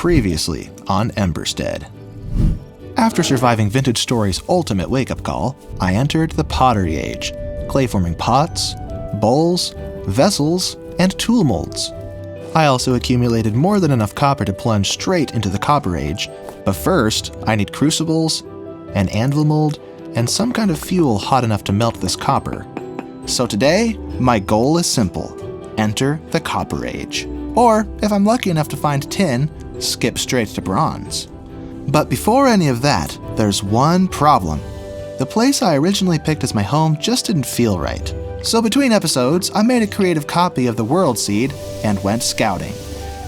Previously on Emberstead. After surviving Vintage Story's ultimate wake-up call, I entered the Pottery Age, clay-forming pots, bowls, vessels, and tool molds. I also accumulated more than enough copper to plunge straight into the Copper Age, but first, I need crucibles, an anvil mold, and some kind of fuel hot enough to melt this copper. So today, my goal is simple. Enter the Copper Age. Or, if I'm lucky enough to find tin, skip straight to bronze. But before any of that, there's one problem. The place I originally picked as my home just didn't feel right. So between episodes, I made a creative copy of the World Seed and went scouting.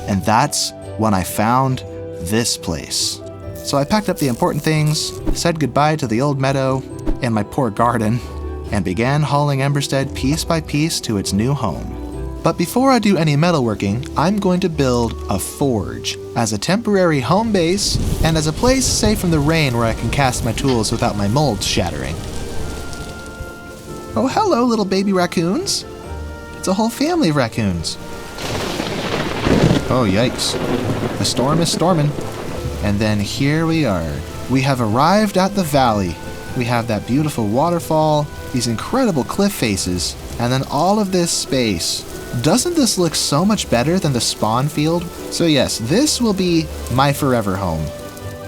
And that's when I found this place. So I packed up the important things, said goodbye to the old meadow and my poor garden, and began hauling Emberstead piece by piece to its new home. But before I do any metalworking, I'm going to build a forge as a temporary home base and as a place safe from the rain where I can cast my tools without my molds shattering. Oh, hello, little baby raccoons. It's a whole family of raccoons. Oh, yikes. The storm is storming. And then here we are. We have arrived at the valley. We have that beautiful waterfall, these incredible cliff faces, and then all of this space. Doesn't this look so much better than the spawn field? So yes, this will be my forever home.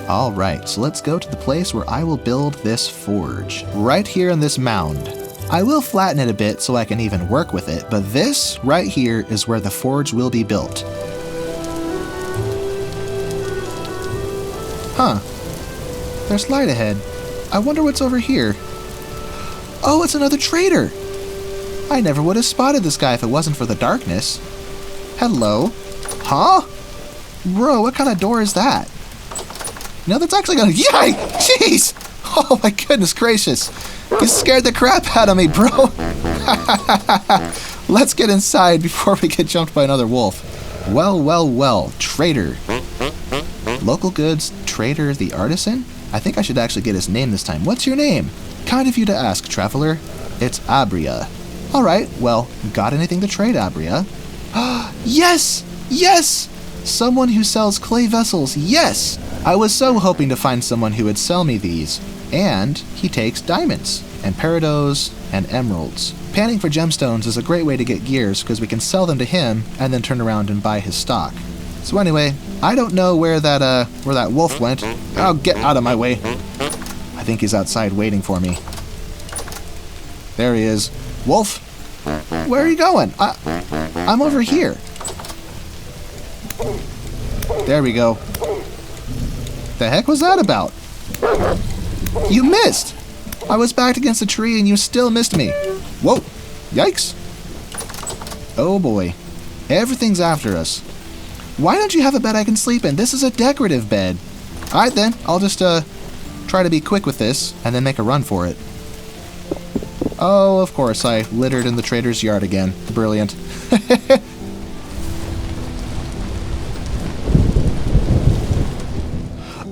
Alright, so let's go to the place where I will build this forge. Right here in this mound. I will flatten it a bit so I can even work with it, but this right here is where the forge will be built. Huh. There's light ahead. I wonder what's over here. Oh, it's another trader! I never would have spotted this guy if it wasn't for the darkness. Hello? Huh? Bro, what kind of door is that? No, that's actually gonna... Yikes! Jeez! Oh my goodness gracious! You scared the crap out of me, bro! Let's get inside before we get jumped by another wolf. Well, well, well. Trader. Local goods trader the artisan? I think I should actually get his name this time. What's your name? Kind of you to ask, traveler. It's Abria. Alright, well, got anything to trade, Abria? Yes! Yes! Someone who sells clay vessels, yes! I was so hoping to find someone who would sell me these. And he takes diamonds, and peridots, and emeralds. Panning for gemstones is a great way to get gears because we can sell them to him and then turn around and buy his stock. So anyway, I don't know where that wolf went. Oh, get out of my way. I think he's outside waiting for me. There he is. Wolf, where are you going? I'm over here. There we go. The heck was that about? You missed! I was backed against a tree and you still missed me. Whoa! Yikes! Oh boy. Everything's after us. Why don't you have a bed I can sleep in? This is a decorative bed. Alright then, I'll just try to be quick with this and then make a run for it. Oh, of course, I littered in the trader's yard again. Brilliant.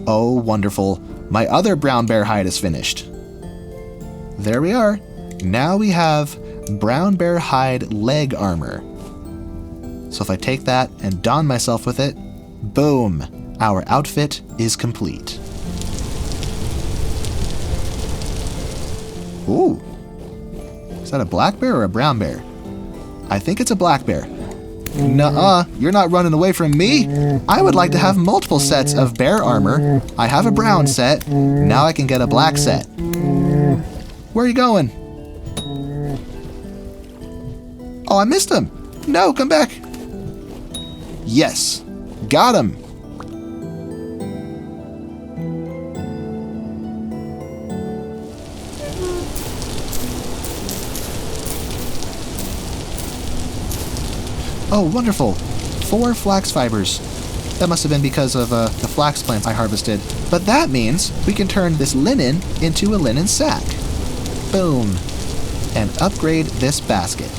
Oh, wonderful. My other brown bear hide is finished. There we are. Now we have brown bear hide leg armor. So if I take that and don myself with it, boom, our outfit is complete. Ooh. Is that a black bear or a brown bear? I think it's a black bear. Nuh-uh, you're not running away from me. I would like to have multiple sets of bear armor. I have a brown set. Now I can get a black set. Where are you going? Oh, I missed him. No, come back. Yes, got him. Oh, wonderful. 4 flax fibers. That must have been because of the flax plants I harvested. But that means we can turn this linen into a linen sack. Boom. And upgrade this basket.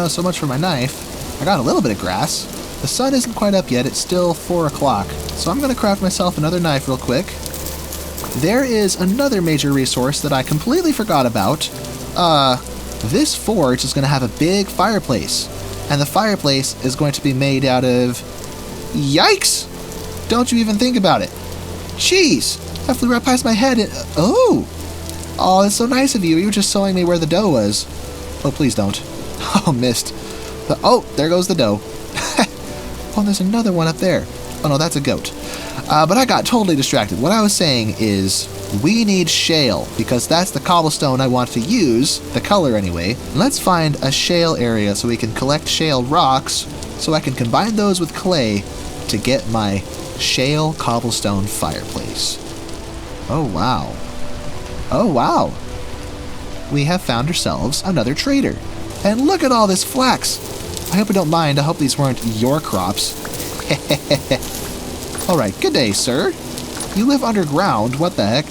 So much for my knife. I got a little bit of grass. The sun isn't quite up yet, it's still 4 o'clock. So I'm gonna craft myself another knife real quick. there is another major resource that I completely forgot about. This forge is going to have a big fireplace, and the fireplace is going to be made out of... Yikes! Don't you even think about it. Jeez! That flew right past my head and... Oh! Oh, that's so nice of you. You were just showing me where the dough was. Oh, please don't. Oh, missed. Oh, there goes the dough. Oh, there's another one up there. Oh, no, that's a goat. But I got totally distracted. What I was saying is we need shale, because that's the cobblestone I want to use, the color anyway. Let's find a shale area so we can collect shale rocks so I can combine those with clay to get my shale cobblestone fireplace. Oh, wow. Oh, wow. We have found ourselves another trader. And look at all this flax. I hope you don't mind. I hope these weren't your crops. Alright, good day, sir. You live underground. What the heck?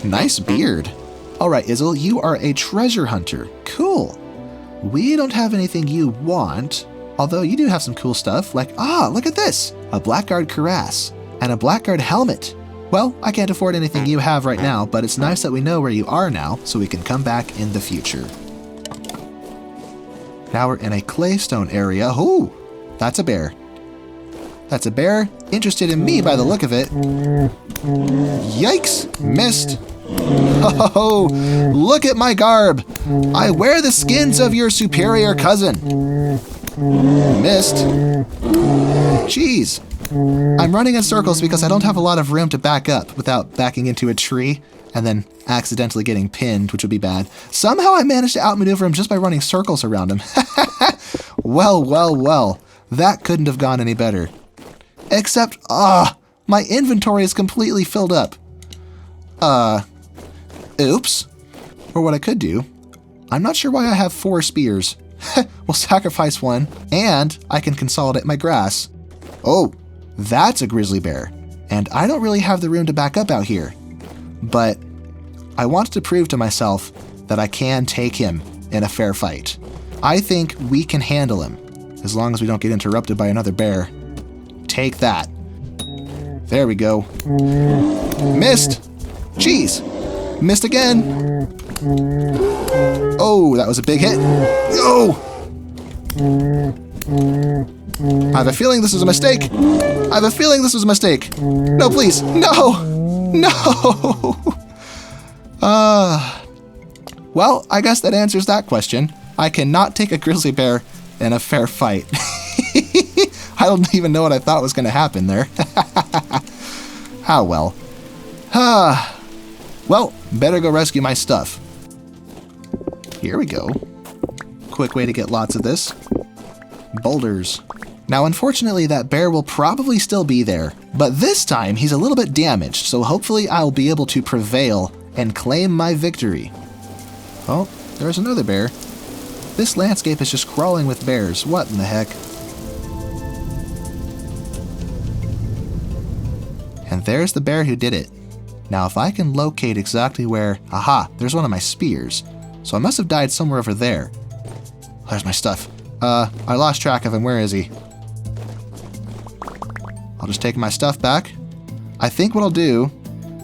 Nice beard. Alright, Izzle, you are a treasure hunter. Cool. We don't have anything you want, although you do have some cool stuff, like, look at this! A blackguard cuirass and a blackguard helmet. Well, I can't afford anything you have right now, but it's nice that we know where you are now, so we can come back in the future. Now we're in a claystone area. Ooh, that's a bear. That's a bear interested in me by the look of it. Yikes, missed. Oh, look at my garb. I wear the skins of your superior cousin. Missed. Jeez. I'm running in circles because I don't have a lot of room to back up without backing into a tree and then accidentally getting pinned, which would be bad. Somehow I managed to outmaneuver him just by running circles around him. Well, well, well. That couldn't have gone any better. Except, my inventory is completely filled up. Oops. Or what I could do, I'm not sure why I have 4 spears. We'll sacrifice one, and I can consolidate my grass. Oh, that's a grizzly bear. And I don't really have the room to back up out here. But I wanted to prove to myself that I can take him in a fair fight. I think we can handle him, as long as we don't get interrupted by another bear. Take that. There we go. Missed! Jeez! Missed again! Oh, that was a big hit. Oh! I have a feeling this was a mistake. I have a feeling this was a mistake. No, please. No! No! Well, I guess that answers that question. I cannot take a grizzly bear in a fair fight. I don't even know what I thought was going to happen there. How well. Well, better go rescue my stuff. Here we go. Quick way to get lots of this. Boulders. Now, unfortunately, that bear will probably still be there, but this time he's a little bit damaged, so hopefully I'll be able to prevail and claim my victory. Oh, there's another bear. This landscape is just crawling with bears. What in the heck? And there's the bear who did it. Now, if I can locate exactly where... Aha, there's one of my spears. So I must have died somewhere over there. There's my stuff. I lost track of him. Where is he? I'll just take my stuff back. I think what I'll do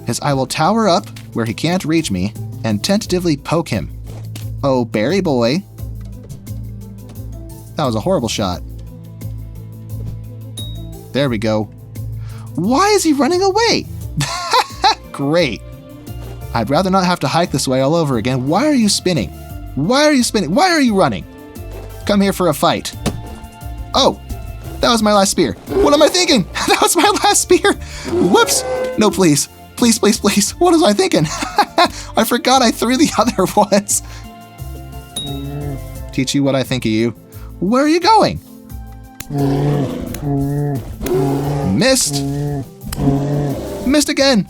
is I will tower up where he can't reach me and tentatively poke him. Oh, berry boy. That was a horrible shot. There we go. Why is he running away? Great. I'd rather not have to hike this way all over again. Why are you spinning? Why are you spinning? Why are you running? Come here for a fight. Oh, that was my last spear. What am I thinking? That was my last spear. Whoops. No, please. Please, please, please. What was I thinking? I forgot I threw the other ones. Teach you what I think of you. Where are you going? Missed. Missed again.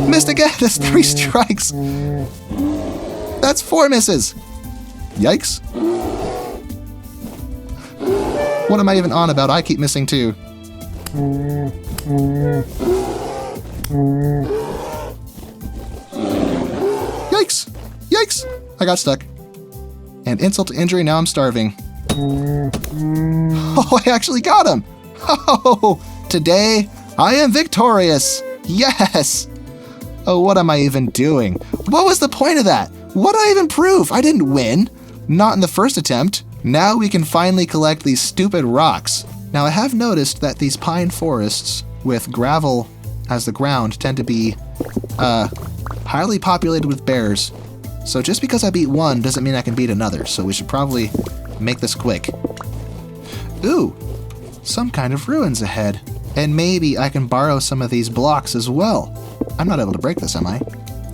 Missed again. That's 3 strikes. That's 4 misses. Yikes. What am I even on about? I keep missing too. Yikes. Yikes. I got stuck. And insult to injury, now I'm starving. Oh, I actually got him. Oh, today I am victorious. Yes. Oh, what am I even doing? What was the point of that? What did I even prove? I didn't win. Not in the first attempt. Now we can finally collect these stupid rocks. Now I have noticed that these pine forests with gravel as the ground tend to be highly populated with bears. So just because I beat one doesn't mean I can beat another, so we should probably make this quick. Ooh, some kind of ruins ahead. And maybe I can borrow some of these blocks as well. I'm not able to break this, am I?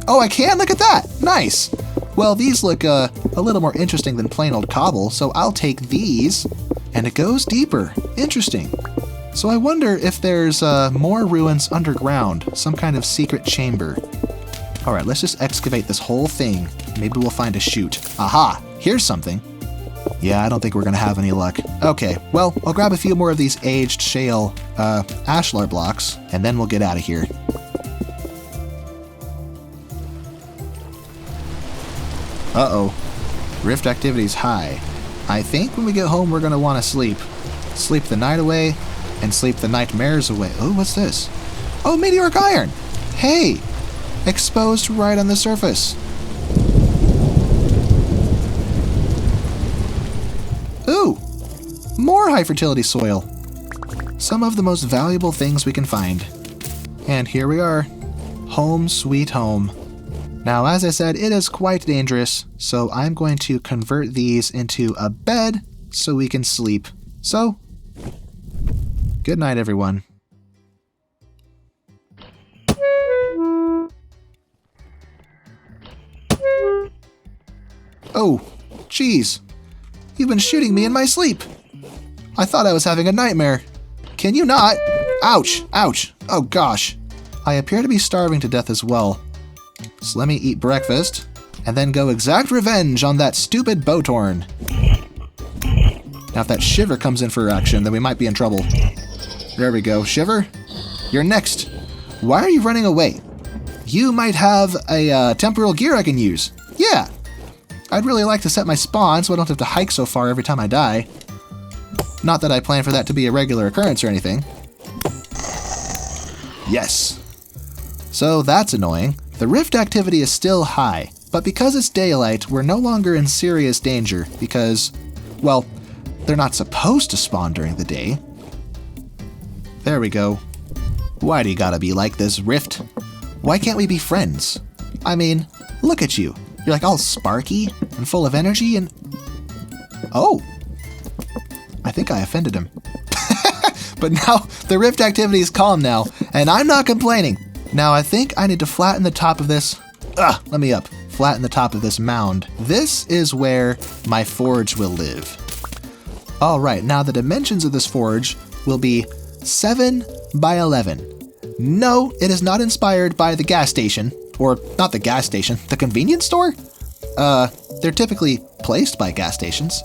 Oh, I can? Look at that! Nice! Well, these look a little more interesting than plain old cobble, so I'll take these. And it goes deeper. Interesting. So I wonder if there's more ruins underground, some kind of secret chamber. Alright, let's just excavate this whole thing. Maybe we'll find a chute. Aha! Here's something. Yeah, I don't think we're gonna have any luck. Okay, well, I'll grab a few more of these aged shale ashlar blocks, and then we'll get out of here. Uh-oh. Rift activity's high. I think when we get home we're gonna want to sleep. Sleep the night away, and sleep the nightmares away. Oh, what's this? Oh, meteoric iron! Hey! Exposed right on the surface. Ooh! More high fertility soil. Some of the most valuable things we can find. And here we are. Home sweet home. Now, as I said, it is quite dangerous, so I'm going to convert these into a bed so we can sleep. So, good night, everyone. Oh, jeez. You've been shooting me in my sleep. I thought I was having a nightmare. Can you not? Ouch, ouch. Oh gosh. I appear to be starving to death as well. So let me eat breakfast, and then go exact revenge on that stupid Botorn. Now if that Shiver comes in for action, then we might be in trouble. There we go. Shiver, you're next. Why are you running away? You might have a temporal gear I can use. Yeah. I'd really like to set my spawn so I don't have to hike so far every time I die. Not that I plan for that to be a regular occurrence or anything. Yes. So that's annoying. The rift activity is still high, but because it's daylight, we're no longer in serious danger because, well, they're not supposed to spawn during the day. There we go. Why do you gotta be like this, Rift? Why can't we be friends? I mean, look at you. You're like all sparky and full of energy and... Oh! I think I offended him. But now, the rift activity is calm now, and I'm not complaining. Now I think I need to flatten the top of this... let me up. Flatten the top of this mound. This is where my forge will live. Alright, now the dimensions of this forge will be 7 by 11. No, it is not inspired by the gas station. Or, not the gas station, the convenience store? They're typically placed by gas stations.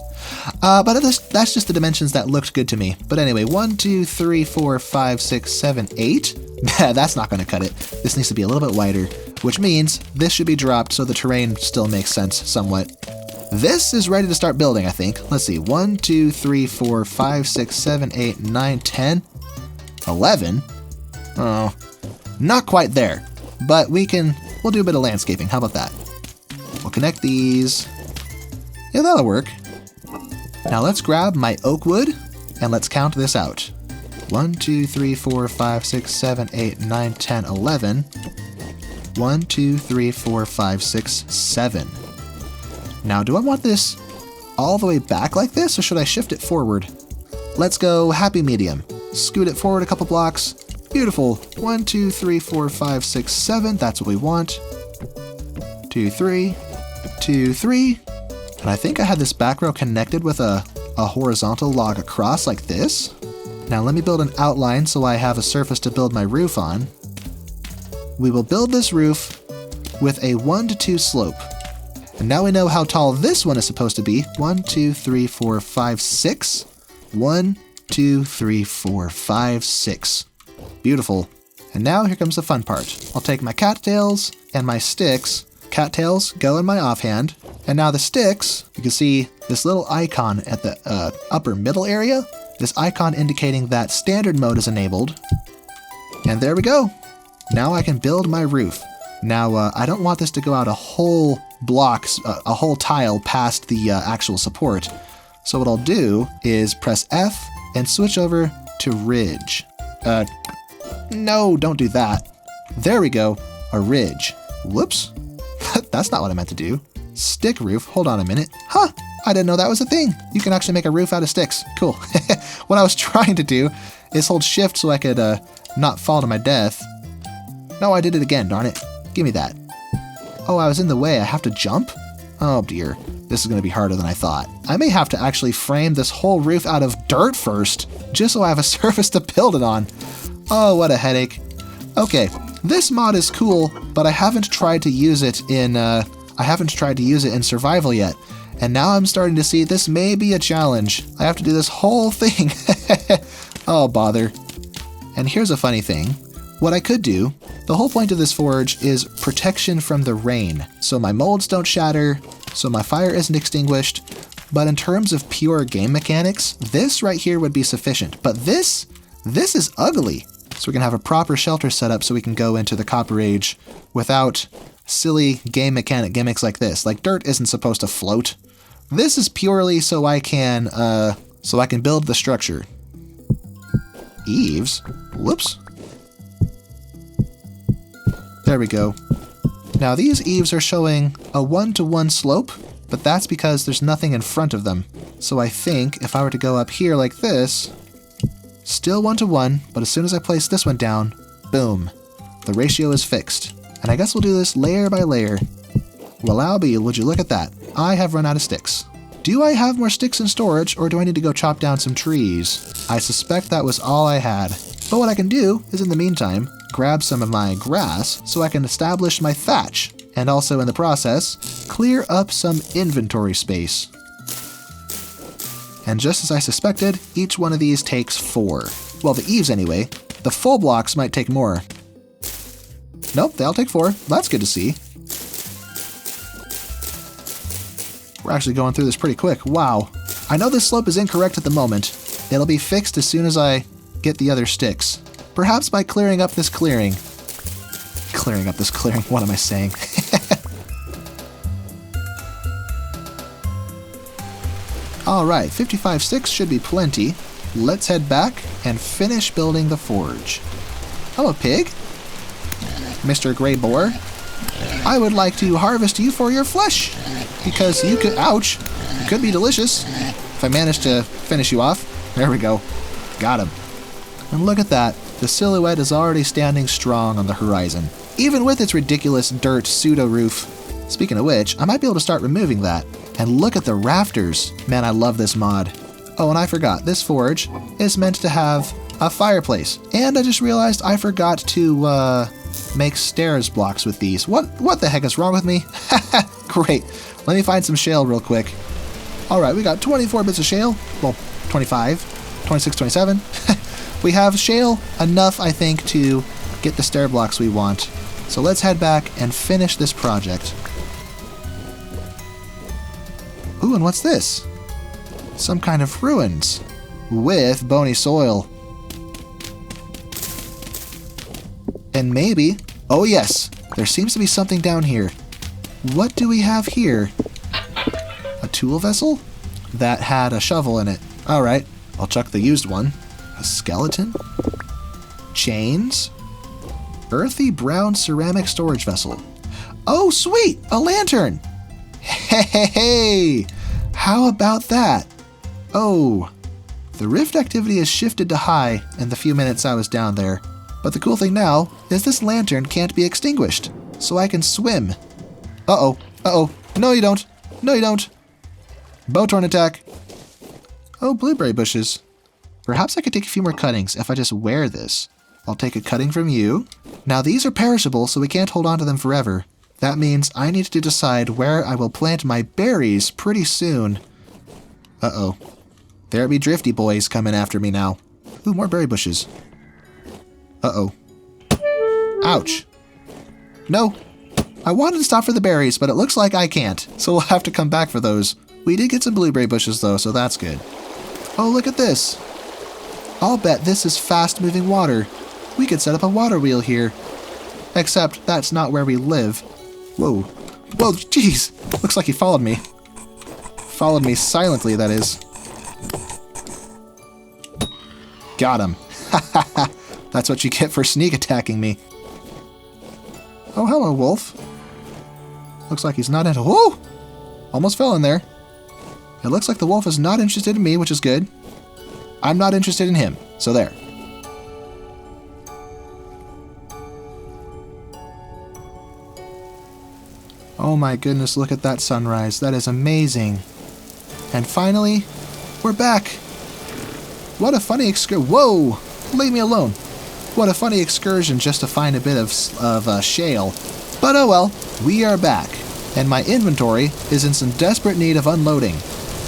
But that's just the dimensions that looked good to me. But anyway, 1, 2, 3, 4, 5, 6, 7, 8. That's not going to cut it. This needs to be a little bit wider, which means this should be dropped so the terrain still makes sense somewhat. This is ready to start building, I think. Let's see, 1, 2, 3, 4, 5, 6, 7, 8, 9, 10, 11. Oh, not quite there. But we'll do a bit of landscaping. How about that? We'll connect these. Yeah, that'll work. Now let's grab my oak wood and let's count this out. 1, 2, 3, 4, 5, 6, 7, 8, 9, 10, 11. 1, 2, 3, 4, 5, 6, 7. Now, do I want this all the way back like this, or should I shift it forward? Let's go happy medium. Scoot it forward a couple blocks. Beautiful. 1, 2, 3, 4, 5, 6, 7. That's what we want. 2, 3. 2, 3. And I think I had this back row connected with a horizontal log across like this. Now let me build an outline so I have a surface to build my roof on. We will build this roof with a 1 to 2 slope. And now we know how tall this one is supposed to be. 1, 2, 3, 4, 5, 6. 1, 2, 3, 4, 5, 6. Beautiful. And now here comes the fun part. I'll take my cattails and my sticks. Cattails go in my offhand. And now the sticks, you can see this little icon at the upper middle area. This icon indicating that standard mode is enabled. And there we go. Now I can build my roof. Now, I don't want this to go out a whole block, a whole tile past the actual support. So what I'll do is press F and switch over to ridge. No, don't do that. There we go, a ridge. Whoops, that's not what I meant to do. Stick roof, hold on a minute. Huh, I didn't know that was a thing. You can actually make a roof out of sticks. Cool. What I was trying to do is hold shift so I could not fall to my death. No, I did it again, darn it. Give me that. Oh, I was in the way. I have to jump? Oh dear. This is going to be harder than I thought. I may have to actually frame this whole roof out of dirt first, just so I have a surface to build it on. Oh, what a headache. Okay, this mod is cool, but I haven't tried to use it in survival yet. And now I'm starting to see this may be a challenge. I have to do this whole thing. Oh, bother. And here's a funny thing. What I could do, the whole point of this forge is protection from the rain. So my molds don't shatter, so my fire isn't extinguished. But in terms of pure game mechanics, this right here would be sufficient. But this is ugly. So we can have a proper shelter set up so we can go into the Copper Age without silly game mechanic gimmicks like this. Like dirt isn't supposed to float. This is purely so I can build the structure. Eaves? Whoops. There we go. Now these eaves are showing a 1-to-1 slope, but that's because there's nothing in front of them. So I think if I were to go up here like this, still 1-to-1, but as soon as I place this one down, boom, the ratio is fixed. And I guess we'll do this layer by layer. Well, Albie, would you look at that? I have run out of sticks. Do I have more sticks in storage, or do I need to go chop down some trees? I suspect that was all I had. But what I can do is, in the meantime, grab some of my grass so I can establish my thatch, and also in the process, clear up some inventory space. And just as I suspected, each one of these takes 4. Well, the eaves anyway. The full blocks might take more. Nope, they all take 4. That's good to see. We're actually going through this pretty quick. Wow. I know this slope is incorrect at the moment. It'll be fixed as soon as I get the other sticks. Perhaps by clearing up this clearing. Clearing up this clearing, what am I saying? Alright, 55 sticks should be plenty. Let's head back and finish building the forge. Hello, pig. Mr. Grey Boar. I would like to harvest you for your flesh. Because you could, ouch, it could be delicious. If I manage to finish you off. There we go. Got him. And look at that. The silhouette is already standing strong on the horizon, even with its ridiculous dirt pseudo-roof. Speaking of which, I might be able to start removing that. And look at the rafters. Man, I love this mod. Oh, and I forgot, this forge is meant to have a fireplace. And I just realized I forgot to make stairs blocks with these. What the heck is wrong with me? Great. Let me find some shale real quick. Alright, we got 24 bits of shale. Well, 25, 26, 27. We have shale enough, I think, to get the stair blocks we want. So let's head back and finish this project. Ooh, and what's this? Some kind of ruins with bony soil. And maybe, oh yes, there seems to be something down here. What do we have here? A tool vessel? That had a shovel in it. Alright, I'll chuck the used one. A skeleton? Chains? Earthy brown ceramic storage vessel. Oh sweet, a lantern! Hey! How about that? Oh, the rift activity has shifted to high in the few minutes I was down there. But the cool thing now is this lantern can't be extinguished, so I can swim. Uh-oh, uh-oh. No you don't. No you don't. Bowtorn attack. Oh, blueberry bushes. Perhaps I could take a few more cuttings if I just wear this. I'll take a cutting from you. Now these are perishable, so we can't hold on to them forever. That means I need to decide where I will plant my berries pretty soon. Uh-oh. There be drifty boys coming after me now. Ooh, more berry bushes. Uh-oh. Ouch. No. I wanted to stop for the berries, but it looks like I can't, so we'll have to come back for those. We did get some blueberry bushes, though, so that's good. Oh, look at this. I'll bet this is fast-moving water. We could set up a water wheel here. Except that's not where we live. Whoa. Whoa, jeez. Looks like he followed me. Followed me silently, that is. Got him. That's what you get for sneak attacking me. Oh, hello, wolf. Looks like he's not into... Whoa! Almost fell in there. It looks like the wolf is not interested in me, which is good. I'm not interested in him, so there. Oh my goodness, look at that sunrise. That is amazing. And finally, we're back. What a funny excursion. Whoa! Leave me alone. What a funny excursion just to find a bit of shale. But oh well, we are back. And my inventory is in some desperate need of unloading.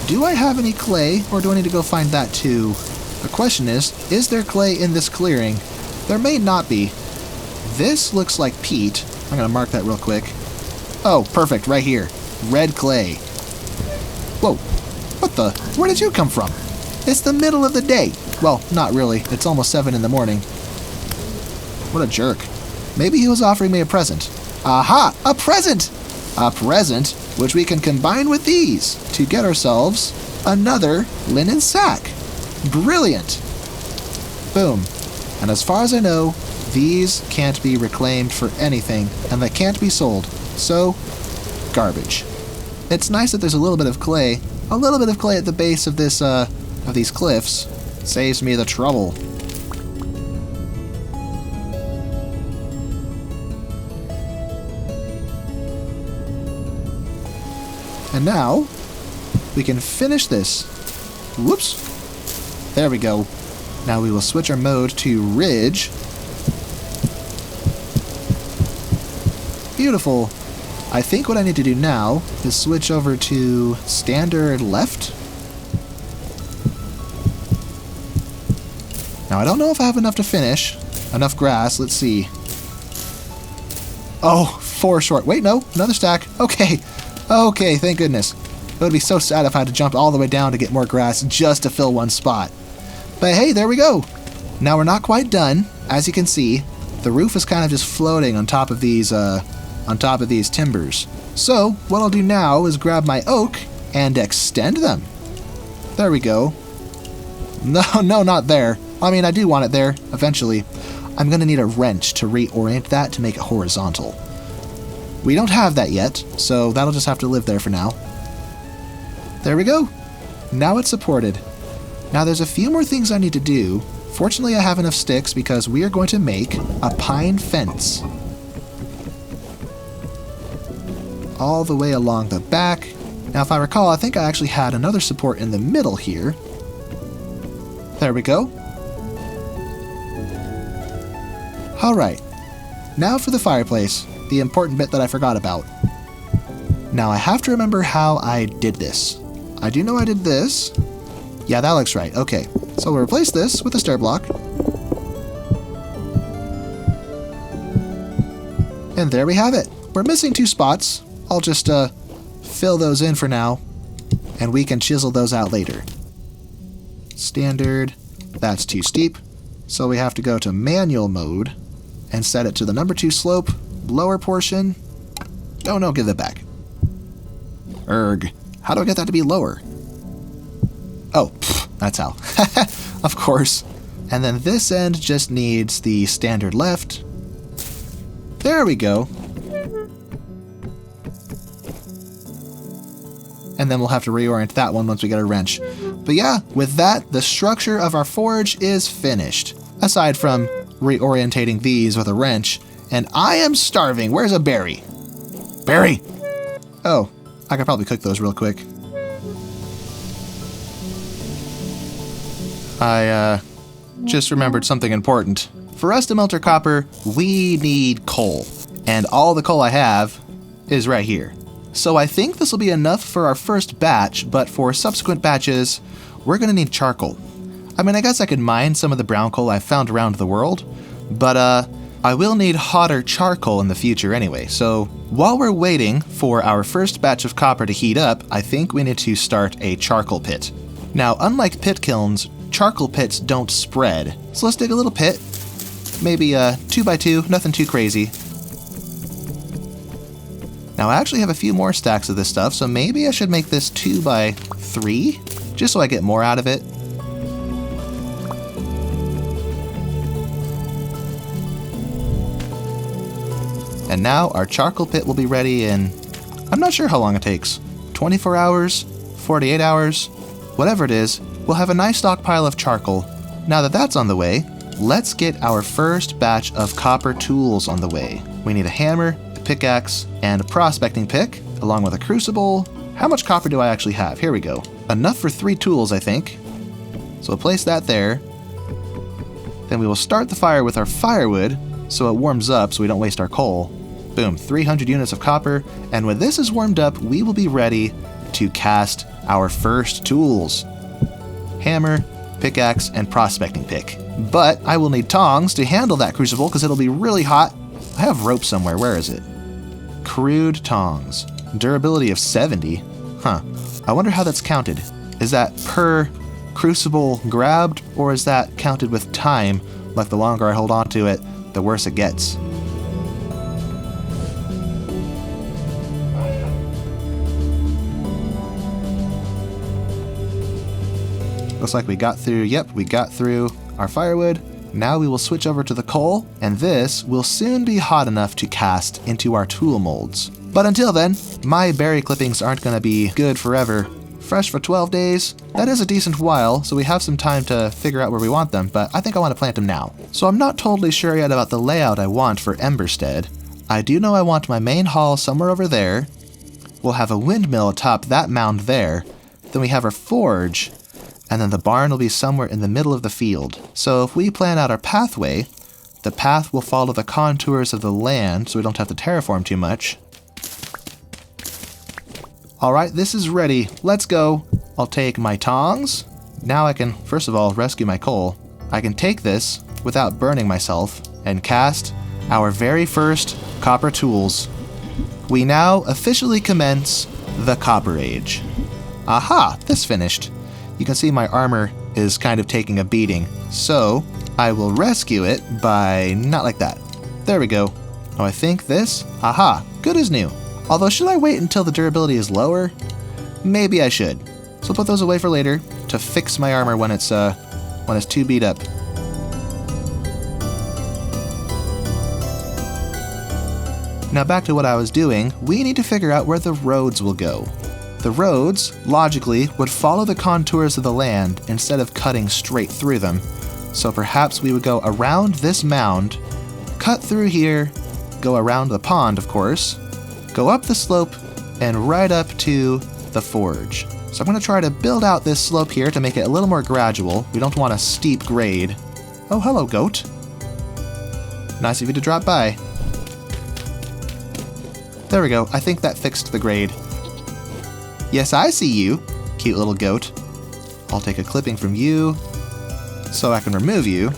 Do I have any clay, or do I need to go find that too? The question is there clay in this clearing? There may not be. This looks like peat. I'm going to mark that real quick. Oh, perfect, right here. Red clay. Whoa, what the? Where did you come from? It's the middle of the day. Well, not really. It's almost 7 in the morning. What a jerk. Maybe he was offering me a present. Aha! A present! A present which we can combine with these to get ourselves another linen sack. Brilliant! Boom. And as far as I know, these can't be reclaimed for anything, and they can't be sold. So, garbage. It's nice that there's a little bit of clay at the base of this, of these cliffs. Saves me the trouble. And now, we can finish this. Whoops. There we go. Now we will switch our mode to Ridge. Beautiful. I think what I need to do now is switch over to Standard Left. Now, I don't know if I have enough to finish. Enough grass. Let's see. Oh, 4 short. Wait, no. Another stack. Okay. Okay, thank goodness. It would be so sad if I had to jump all the way down to get more grass just to fill one spot. But hey, there we go. Now we're not quite done. As you can see, the roof is kind of just floating on top of these timbers. So, what I'll do now is grab my oak and extend them. There we go. No, not there. I mean, I do want it there, eventually. I'm going to need a wrench to reorient that to make it horizontal. We don't have that yet, so that'll just have to live there for now. There we go. Now it's supported. Now there's a few more things I need to do. Fortunately, I have enough sticks because we are going to make a pine fence. All the way along the back. Now, if I recall, I think I actually had another support in the middle here. There we go. Alright. Now for the fireplace. The important bit that I forgot about. Now I have to remember how I did this. I do know I did this. Yeah, that looks right. Okay, so we'll replace this with a stair block. And there we have it. We're missing 2 spots. I'll just fill those in for now, and we can chisel those out later. Standard. That's too steep, so we have to go to manual mode and set it to the number 2 slope. Lower portion. Oh no, give that back. Erg. How do I get that to be lower? Oh, that's how. Of course. And then this end just needs the standard left. There we go. And then we'll have to reorient that one once we get a wrench. But yeah, with that, the structure of our forge is finished. Aside from reorientating these with a wrench. And I am starving. Where's a berry? Berry! Oh, I could probably cook those real quick. I just remembered something important. For us to melt our copper, we need coal. And all the coal I have is right here. So I think this will be enough for our first batch, but for subsequent batches, we're going to need charcoal. I mean, I guess I could mine some of the brown coal I've found around the world, but I will need hotter charcoal in the future anyway, so while we're waiting for our first batch of copper to heat up, I think we need to start a charcoal pit. Now, unlike pit kilns, charcoal pits don't spread, so let's dig a little pit. Maybe 2 by 2, nothing too crazy. Now I actually have a few more stacks of this stuff, so maybe I should make this 2 by 3, just so I get more out of it. And now our charcoal pit will be ready in, I'm not sure how long it takes, 24 hours, 48 hours, whatever it is, we'll have a nice stockpile of charcoal. Now that that's on the way, let's get our first batch of copper tools on the way. We need a hammer, a pickaxe, and a prospecting pick, along with a crucible. How much copper do I actually have? Here we go. Enough for 3 tools, I think. So we'll place that there. Then we will start the fire with our firewood, so it warms up so we don't waste our coal. Boom, 300 units of copper, and when this is warmed up, we will be ready to cast our first tools. Hammer, pickaxe, and prospecting pick. But I will need tongs to handle that crucible because it'll be really hot. I have rope somewhere, where is it? Crude tongs. Durability of 70. Huh, I wonder how that's counted. Is that per crucible grabbed, or is that counted with time? Like the longer I hold on to it, the worse it gets. Looks like we got through, yep, we got through our firewood. Now we will switch over to the coal, and this will soon be hot enough to cast into our tool molds. But until then, my berry clippings aren't going to be good forever. Fresh for 12 days, that is a decent while, so we have some time to figure out where we want them, but I think I want to plant them now. So I'm not totally sure yet about the layout I want for Emberstead. I do know I want my main hall somewhere over there. We'll have a windmill atop that mound there. Then we have our forge, and then the barn will be somewhere in the middle of the field. So if we plan out our pathway, the path will follow the contours of the land so we don't have to terraform too much. Alright, this is ready. Let's go. I'll take my tongs. Now I can, first of all, rescue my coal. I can take this without burning myself and cast our very first copper tools. We now officially commence the Copper Age. Aha, this finished. You can see my armor is kind of taking a beating, so I will rescue it by not like that. There we go. Oh, I think this, aha, good as new. Although, should I wait until the durability is lower? Maybe I should. So I'll put those away for later to fix my armor when it's too beat up. Now back to what I was doing, we need to figure out where the roads will go. The roads, logically, would follow the contours of the land instead of cutting straight through them. So perhaps we would go around this mound, cut through here, go around the pond, of course, go up the slope, and right up to the forge. So I'm going to try to build out this slope here to make it a little more gradual. We don't want a steep grade. Oh, hello, goat. Nice of you to drop by. There we go. I think that fixed the grade. Yes, I see you, cute little goat. I'll take a clipping from you so I can remove you.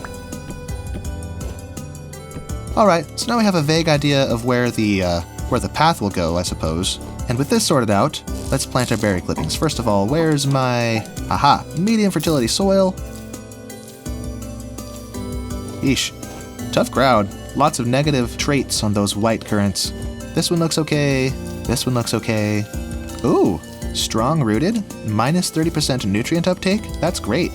Alright, so now we have a vague idea of where the path will go, I suppose. And with this sorted out, let's plant our berry clippings. First of all, where's my... Aha! Medium fertility soil. Yeesh. Tough crowd. Lots of negative traits on those white currants. This one looks okay. This one looks okay. Ooh! Strong rooted, minus 30% nutrient uptake. That's great.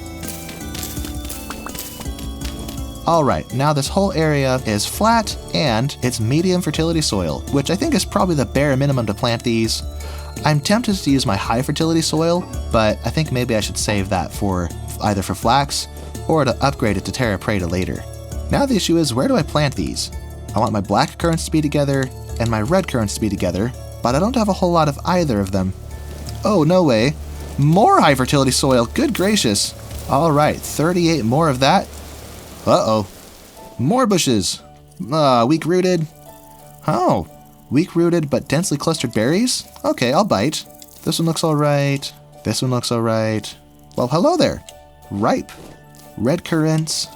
Alright, now this whole area is flat and it's medium fertility soil, which I think is probably the bare minimum to plant these. I'm tempted to use my high fertility soil, but I think maybe I should save that for either for flax or to upgrade it to terra preta later. Now the issue is, where do I plant these? I want my black currants to be together and my red currants to be together, but I don't have a whole lot of either of them. Oh, no way. More high fertility soil, good gracious. Alright, 38 more of that. Uh-oh. More bushes. Weak rooted. Oh, weak rooted but densely clustered berries? Okay, I'll bite. This one looks alright. This one looks alright. Well, hello there. Ripe. Red currants.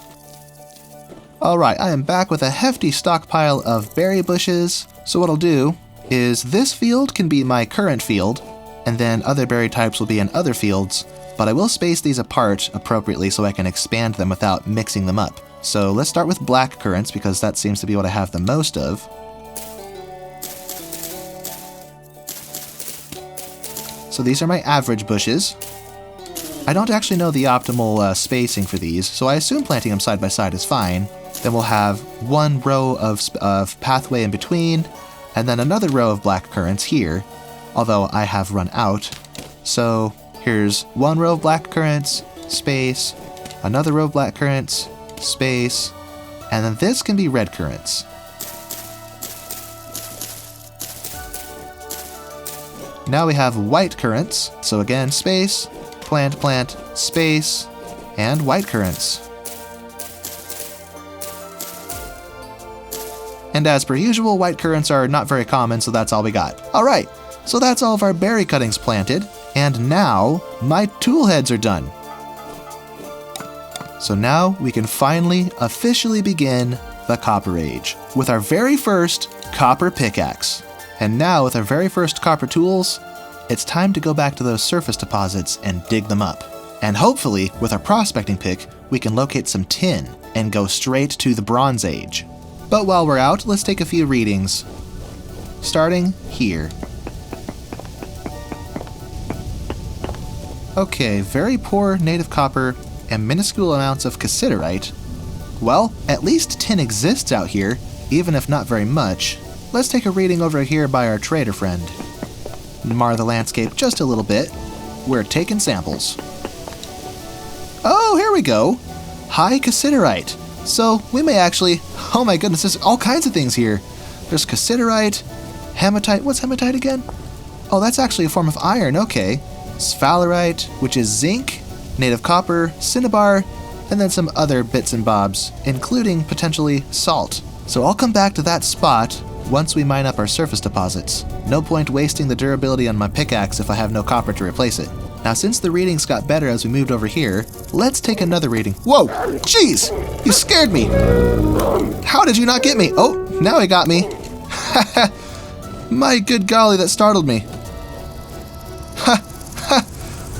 Alright, I am back with a hefty stockpile of berry bushes. So what I'll do is this field can be my current field, and then other berry types will be in other fields, but I will space these apart appropriately so I can expand them without mixing them up. So let's start with black currants because that seems to be what I have the most of. So these are my average bushes. I don't actually know the optimal spacing for these, so I assume planting them side by side is fine. Then we'll have one row of pathway in between, and then another row of black currants here, although I have run out. So here's one row of black currants, space, another row of black currants, space, and then this can be red currants. Now we have white currants, so again, space, plant, plant, space, and white currants. And as per usual, white currants are not very common, so that's all we got. Alright, so that's all of our berry cuttings planted, and now my tool heads are done. So now we can finally officially begin the Copper Age with our very first copper pickaxe. And now with our very first copper tools, it's time to go back to those surface deposits and dig them up. And hopefully, with our prospecting pick, we can locate some tin and go straight to the Bronze Age. But while we're out, let's take a few readings. Starting here. Okay, very poor native copper and minuscule amounts of cassiterite. Well, at least tin exists out here, even if not very much. Let's take a reading over here by our trader friend. Mar the landscape just a little bit. We're taking samples. Oh, here we go. High cassiterite. So we may actually... Oh my goodness, there's all kinds of things here. There's cassiterite, hematite. What's hematite again? Oh, that's actually a form of iron. Okay. Sphalerite, which is zinc, native copper, cinnabar, and then some other bits and bobs, including potentially salt. So I'll come back to that spot once we mine up our surface deposits. No point wasting the durability on my pickaxe if I have no copper to replace it. Now since the readings got better as we moved over here, let's take another reading. Whoa! Jeez! You scared me! How did you not get me? Oh, now he got me. My good golly, that startled me.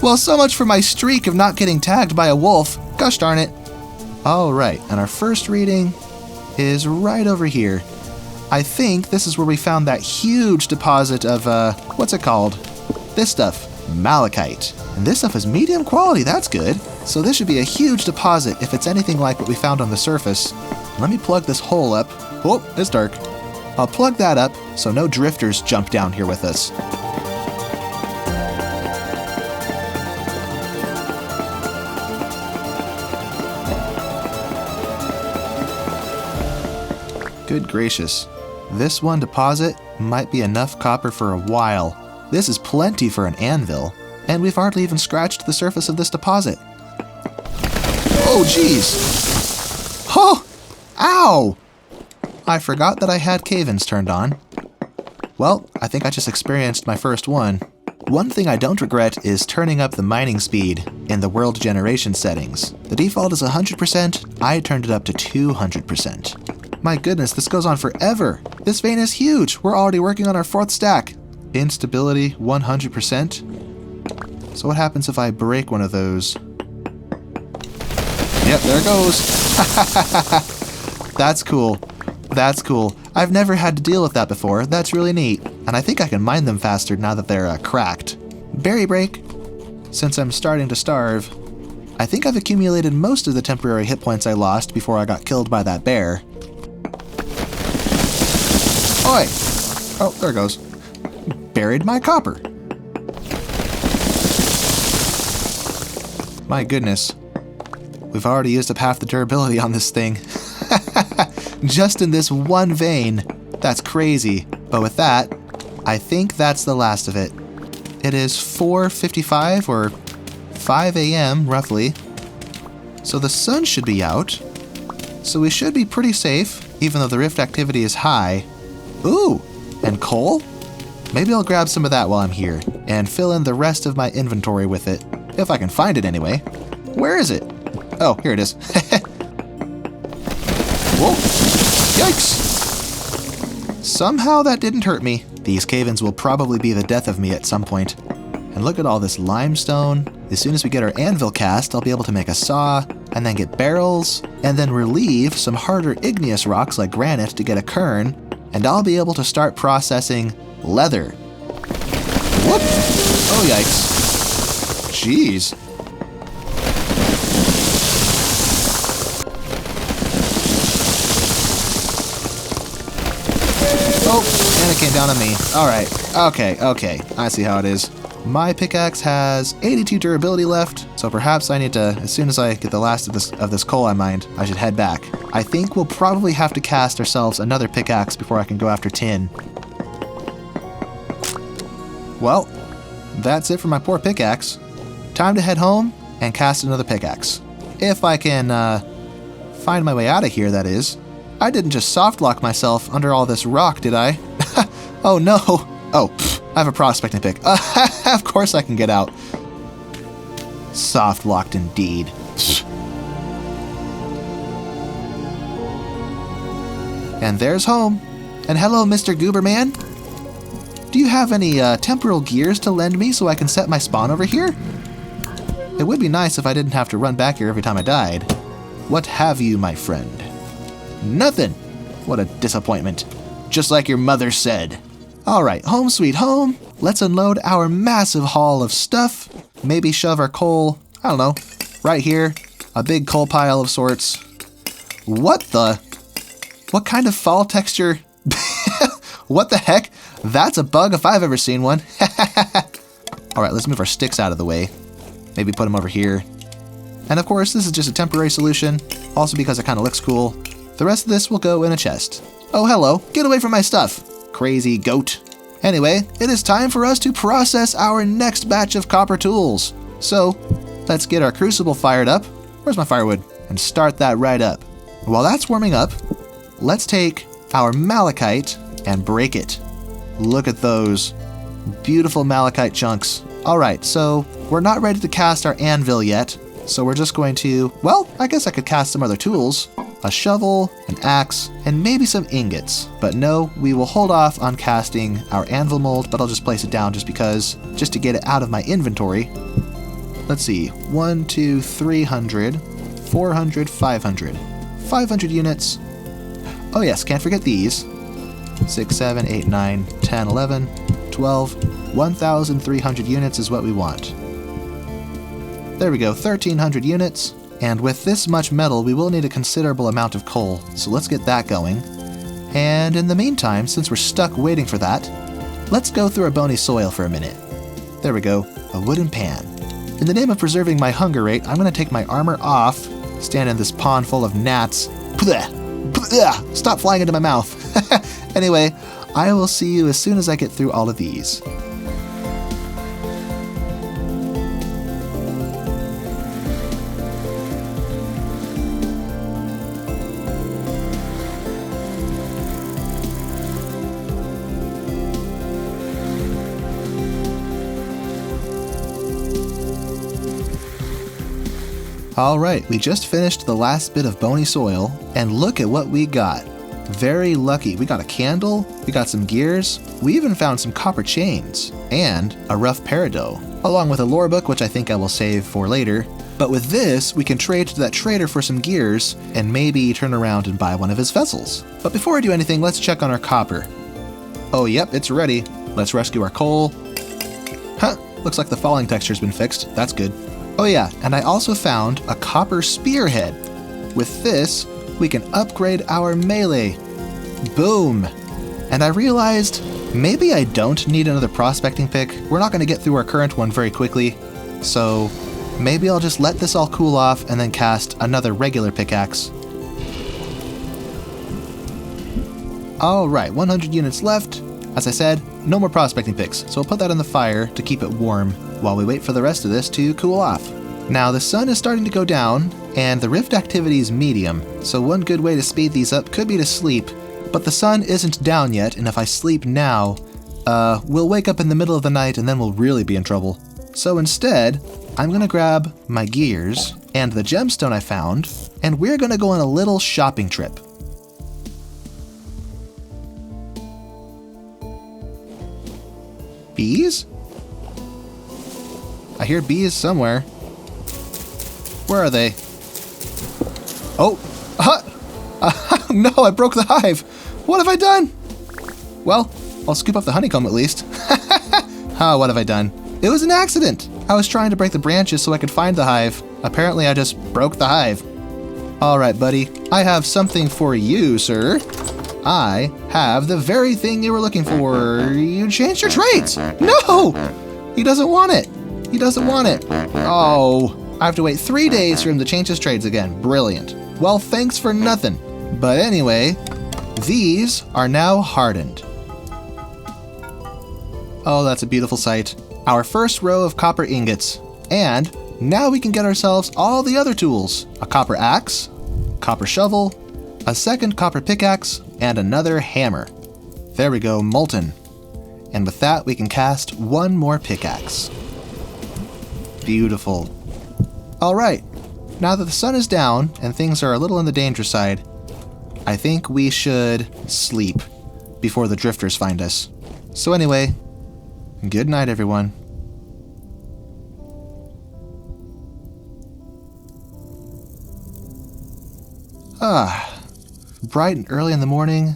Well, so much for my streak of not getting tagged by a wolf. Gosh darn it. Alright, and our first reading is right over here. I think this is where we found that huge deposit of, what's it called? This stuff, malachite. And this stuff is medium quality, that's good. So this should be a huge deposit if it's anything like what we found on the surface. Let me plug this hole up. Oh, it's dark. I'll plug that up so no drifters jump down here with us. Good gracious. This one deposit might be enough copper for a while. This is plenty for an anvil, and we've hardly even scratched the surface of this deposit. Oh, jeez. Oh! Ow! I forgot that I had cave-ins turned on. Well, I think I just experienced my first one. One thing I don't regret is turning up the mining speed in the world generation settings. The default is 100%, I turned it up to 200%. My goodness, this goes on forever. This vein is huge. We're already working on our 4th stack. Instability 100%. So what happens if I break one of those? Yep, there it goes. That's cool. That's cool. I've never had to deal with that before. That's really neat. And I think I can mine them faster now that they're cracked. Berry break. Since I'm starting to starve, I think I've accumulated most of the temporary hit points I lost before I got killed by that bear. Oi! Oh, there it goes. Buried my copper. My goodness. We've already used up half the durability on this thing. Just in this one vein. That's crazy. But with that, I think that's the last of it. It is 4:55 or 5 a.m. roughly. So the sun should be out. So we should be pretty safe, even though the rift activity is high. Ooh, and coal? Maybe I'll grab some of that while I'm here, and fill in the rest of my inventory with it. If I can find it anyway. Where is it? Oh, here it is. Whoa! Yikes! Somehow that didn't hurt me. These cave-ins will probably be the death of me at some point. And look at all this limestone. As soon as we get our anvil cast, I'll be able to make a saw, and then get barrels, and then relieve some harder igneous rocks like granite to get a cairn, and I'll be able to start processing leather. Whoop! Oh, yikes. Jeez. Oh, and it came down on me. Alright. Okay. I see how it is. My pickaxe has 82 durability left, so perhaps I need to, as soon as I get the last of this coal I mined, I should head back. I think we'll probably have to cast ourselves another pickaxe before I can go after tin. Well, that's it for my poor pickaxe. Time to head home and cast another pickaxe. If I can, find my way out of here, that is. I didn't just soft lock myself under all this rock, did I? Oh no! Oh, I have a prospecting pick. Of course I can get out. Soft locked indeed. And there's home. And hello, Mr. Gooberman. Do you have any temporal gears to lend me so I can set my spawn over here? It would be nice if I didn't have to run back here every time I died. What have you, my friend? Nothing. What a disappointment. Just like your mother said. Alright, home sweet home. Let's unload our massive haul of stuff. Maybe shove our coal, I don't know, right here. A big coal pile of sorts. What kind of fall texture? What the heck? That's a bug if I've ever seen one. Alright, let's move our sticks out of the way. Maybe put them over here. And of course, this is just a temporary solution, also because it kind of looks cool. The rest of this will go in a chest. Oh, hello. Get away from my stuff, crazy goat. Anyway, it is time for us to process our next batch of copper tools. So, let's get our crucible fired up. Where's my firewood? And start that right up. While that's warming up, let's take our malachite and break it. Look at those beautiful malachite chunks. Alright, so we're not ready to cast our anvil yet, so we're just going to, well, I guess I could cast some other tools. A shovel, an axe, and maybe some ingots. But no, we will hold off on casting our anvil mold, but I'll just place it down just to get it out of my inventory. Let's see, 1, 2, 300, 400, 500. 500 units. Oh yes, can't forget these. 6, 7, 8, 9, 10, 11, 12, 1,300 units is what we want. There we go, 1,300 units. And with this much metal, we will need a considerable amount of coal, so let's get that going. And in the meantime, since we're stuck waiting for that, let's go through our bony soil for a minute. There we go, a wooden pan. In the name of preserving my hunger rate, I'm going to take my armor off, stand in this pond full of gnats. Stop flying into my mouth. Anyway, I will see you as soon as I get through all of these. Alright, we just finished the last bit of bony soil, and look at what we got. Very lucky. We got a candle, we got some gears, we even found some copper chains, and a rough peridot, along with a lore book, which I think I will save for later. But with this, we can trade to that trader for some gears, and maybe turn around and buy one of his vessels. But before I do anything, let's check on our copper. Oh yep, it's ready. Let's rescue our coal. Huh, looks like the falling texture's been fixed. That's good. Oh yeah, and I also found a copper spearhead. With this, we can upgrade our melee. Boom! And I realized maybe I don't need another prospecting pick. We're not going to get through our current one very quickly, so maybe I'll just let this all cool off and then cast another regular pickaxe. Alright, 100 units left. As I said, no more prospecting picks, so I'll put that on the fire to keep it warm while we wait for the rest of this to cool off. Now the sun is starting to go down, and the rift activity is medium, so one good way to speed these up could be to sleep, but the sun isn't down yet, and if I sleep now, we'll wake up in the middle of the night and then we'll really be in trouble. So instead, I'm gonna grab my gears and the gemstone I found, and we're gonna go on a little shopping trip. Bees? I hear bees somewhere. Where are they? Oh! No, I broke the hive! What have I done? Well, I'll scoop up the honeycomb at least. What have I done? It was an accident! I was trying to break the branches so I could find the hive. Apparently I just broke the hive. Alright, buddy. I have something for you, sir. I have the very thing you were looking for. You changed your traits! No! He doesn't want it. He doesn't want it. Oh, I have to wait 3 days for him to change his trades again. Brilliant. Well, thanks for nothing. But anyway, these are now hardened. Oh, that's a beautiful sight. Our first row of copper ingots. And now we can get ourselves all the other tools. A copper axe, copper shovel, a second copper pickaxe, and another hammer. There we go, molten. And with that, we can cast one more pickaxe. Beautiful. Alright, now that the sun is down and things are a little on the danger side, I think we should sleep before the drifters find us. So anyway, good night, everyone. Bright and early in the morning.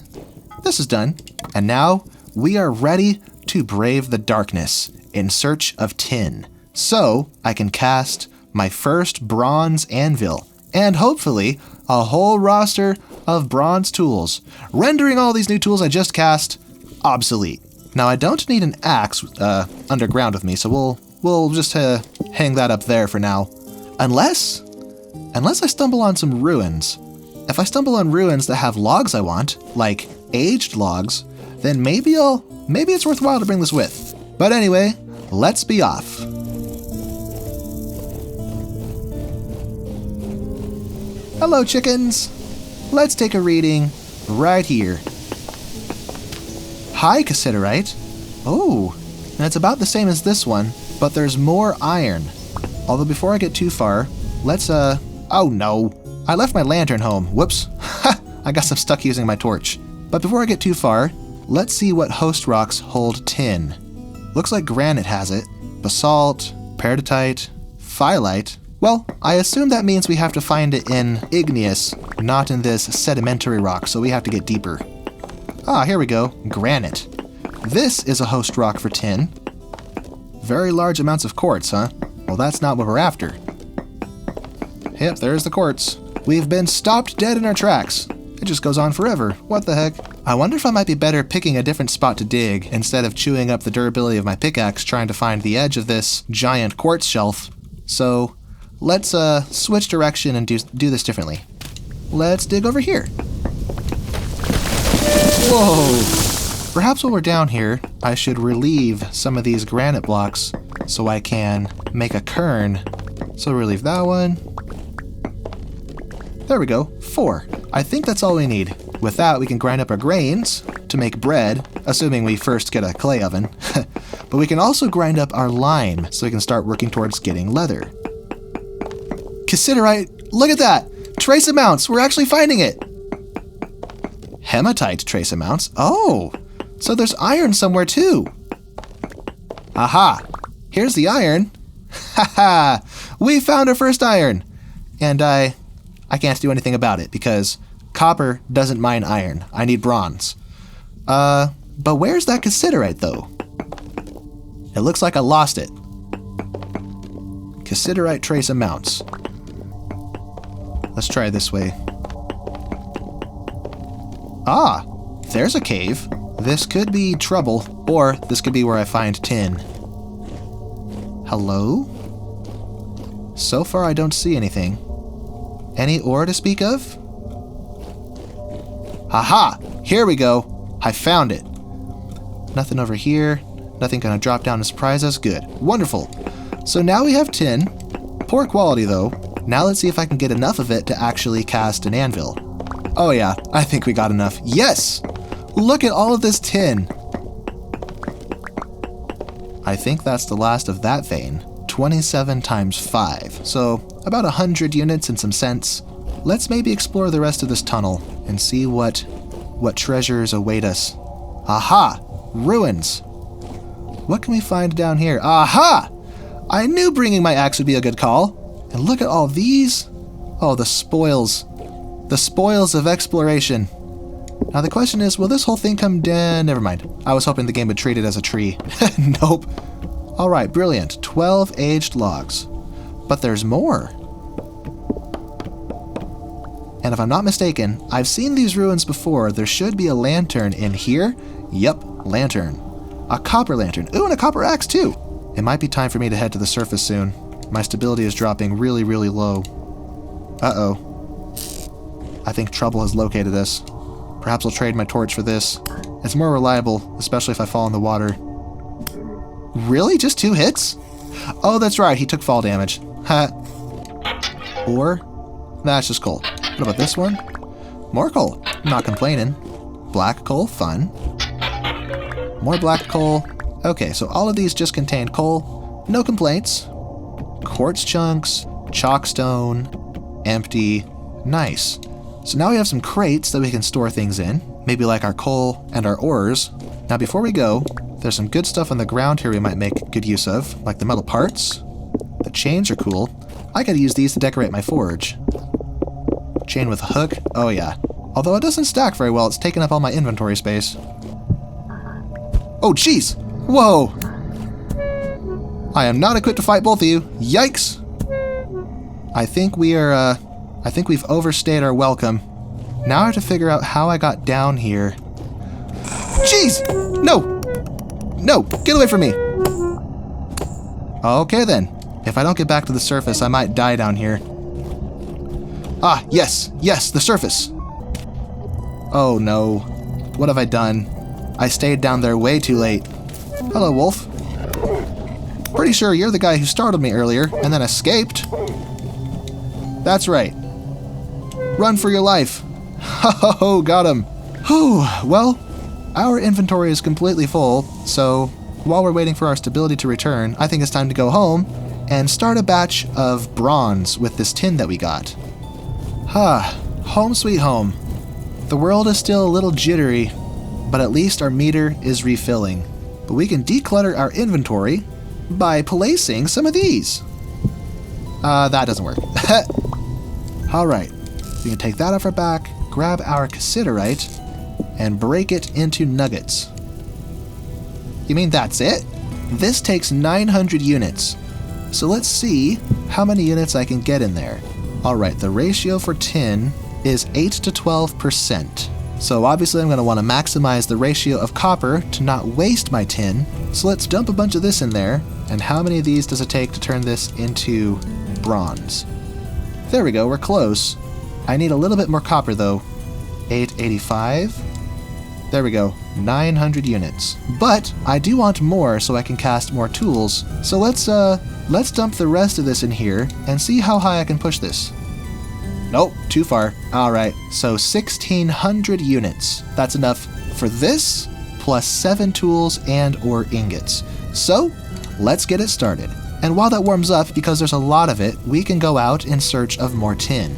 This is done. And now we are ready to brave the darkness in search of tin. So I can cast my first bronze anvil and hopefully a whole roster of bronze tools, rendering all these new tools I just cast obsolete. Now I don't need an axe underground with me, so we'll just hang that up there for now. Unless I stumble on some ruins. If I stumble on ruins that have logs I want, like aged logs, then maybe it's worthwhile to bring this with. But anyway, let's be off. Hello, chickens. Let's take a reading right here. Hi, cassiterite. Oh, and it's about the same as this one, but there's more iron. Although before I get too far, let's oh no. I left my lantern home. Whoops. I guess I'm stuck using my torch. But before I get too far, let's see what host rocks hold tin. Looks like granite has it. Basalt, peridotite, phyllite. Well, I assume that means we have to find it in igneous, not in this sedimentary rock, so we have to get deeper. Ah, here we go. Granite. This is a host rock for tin. Very large amounts of quartz, huh? Well, that's not what we're after. Yep, there's the quartz. We've been stopped dead in our tracks. It just goes on forever. What the heck? I wonder if I might be better picking a different spot to dig instead of chewing up the durability of my pickaxe trying to find the edge of this giant quartz shelf. So let's switch direction and do this differently. Let's dig over here. Whoa! Perhaps while we're down here, I should relieve some of these granite blocks so I can make a cairn. So relieve that one. There we go, 4. I think that's all we need. With that, we can grind up our grains to make bread, assuming we first get a clay oven. But we can also grind up our lime so we can start working towards getting leather. Cassiterite, look at that! Trace amounts, we're actually finding it! Hematite trace amounts? Oh, so there's iron somewhere too. Aha, here's the iron. Haha, we found our first iron. And I can't do anything about it because copper doesn't mine iron. I need bronze. But where's that cassiterite though? It looks like I lost it. Cassiterite trace amounts. Let's try it this way. Ah, there's a cave. This could be trouble, or this could be where I find tin. Hello? So far I don't see anything. Any ore to speak of? Haha! Here we go! I found it! Nothing over here. Nothing gonna drop down to surprise us. Good. Wonderful. So now we have tin. Poor quality though. Now let's see if I can get enough of it to actually cast an anvil. Oh yeah, I think we got enough. Yes! Look at all of this tin! I think that's the last of that vein. 27 times 5. So about 100 units and some cents. Let's maybe explore the rest of this tunnel and see what treasures await us. Aha! Ruins! What can we find down here? Aha! I knew bringing my axe would be a good call. And look at all these. Oh, the spoils. The spoils of exploration. Now the question is, will this whole thing come down? Never mind. I was hoping the game would treat it as a tree. Nope. Alright, brilliant. 12 aged logs. But there's more. And if I'm not mistaken, I've seen these ruins before. There should be a lantern in here. Yep, lantern. A copper lantern. Ooh, and a copper axe too. It might be time for me to head to the surface soon. My stability is dropping really, really low. Uh-oh. I think trouble has located us. Perhaps I'll trade my torch for this. It's more reliable, especially if I fall in the water. Really? Just 2 hits? Oh, that's right. He took fall damage. Ha. Or, that's just coal. What about this one? More coal. Not complaining. Black coal, fun. More black coal. Okay, so all of these just contain coal. No complaints. Quartz chunks, chalkstone, empty. Nice. So now we have some crates that we can store things in. Maybe like our coal and our ores. Now before we go, there's some good stuff on the ground here we might make good use of, like the metal parts. The chains are cool. I could use these to decorate my forge. Chain with a hook, oh yeah. Although it doesn't stack very well, it's taking up all my inventory space. Oh jeez! Whoa! I am not equipped to fight both of you. Yikes! I think we've overstayed our welcome. Now I have to figure out how I got down here. Jeez! No! No! Get away from me! Okay then. If I don't get back to the surface, I might die down here. Ah, yes! Yes, the surface! Oh no. What have I done? I stayed down there way too late. Hello, wolf. Pretty sure you're the guy who startled me earlier and then escaped. That's right. Run for your life. Ho, got him. Whew, well, our inventory is completely full, so while we're waiting for our stability to return, I think it's time to go home and start a batch of bronze with this tin that we got. Home sweet home. The world is still a little jittery, but at least our meter is refilling. But we can declutter our inventory by placing some of these. That doesn't work. Alright, we can take that off our back, grab our cassiterite, and break it into nuggets. You mean that's it? This takes 900 units. So let's see how many units I can get in there. Alright, the ratio for tin is 8 to 12%. So obviously I'm going to want to maximize the ratio of copper to not waste my tin. So let's dump a bunch of this in there. And how many of these does it take to turn this into bronze? There we go, we're close. I need a little bit more copper though. 885. There we go, 900 units. But I do want more so I can cast more tools. So let's dump the rest of this in here and see how high I can push this. Nope, too far. Alright, so 1600 units. That's enough for this, plus 7 tools and or ingots. So, let's get it started. And while that warms up, because there's a lot of it, we can go out in search of more tin.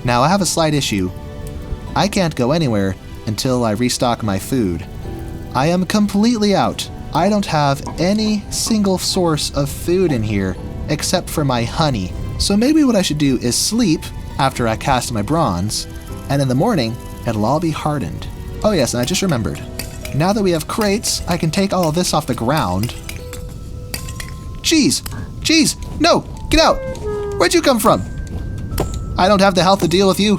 Now, I have a slight issue. I can't go anywhere until I restock my food. I am completely out. I don't have any single source of food in here, except for my honey. So maybe what I should do is sleep after I cast my bronze, and in the morning, it'll all be hardened. Oh yes, and I just remembered. Now that we have crates, I can take all of this off the ground. Jeez! Jeez! No! Get out! Where'd you come from? I don't have the health to deal with you.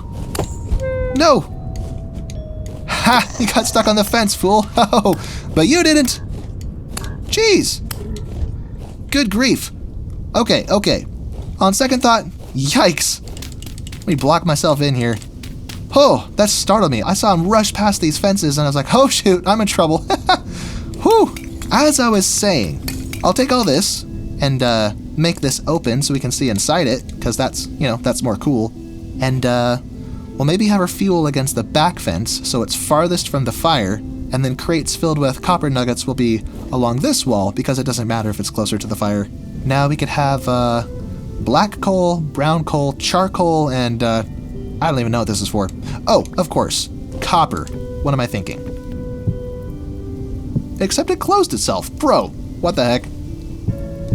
No! Ha! You got stuck on the fence, fool! Oh, but you didn't! Jeez! Good grief. Okay. On second thought, yikes! Let me block myself in here. Oh, that startled me. I saw him rush past these fences and I was like, oh shoot, I'm in trouble. Whew! As I was saying, I'll take all this and make this open so we can see inside it, because that's, that's more cool. And we'll maybe have our fuel against the back fence so it's farthest from the fire, and then crates filled with copper nuggets will be along this wall because it doesn't matter if it's closer to the fire. Now we could have black coal, brown coal, charcoal, and I don't even know what this is for. Oh, of course, copper. What am I thinking? Except it closed itself. Bro, what the heck?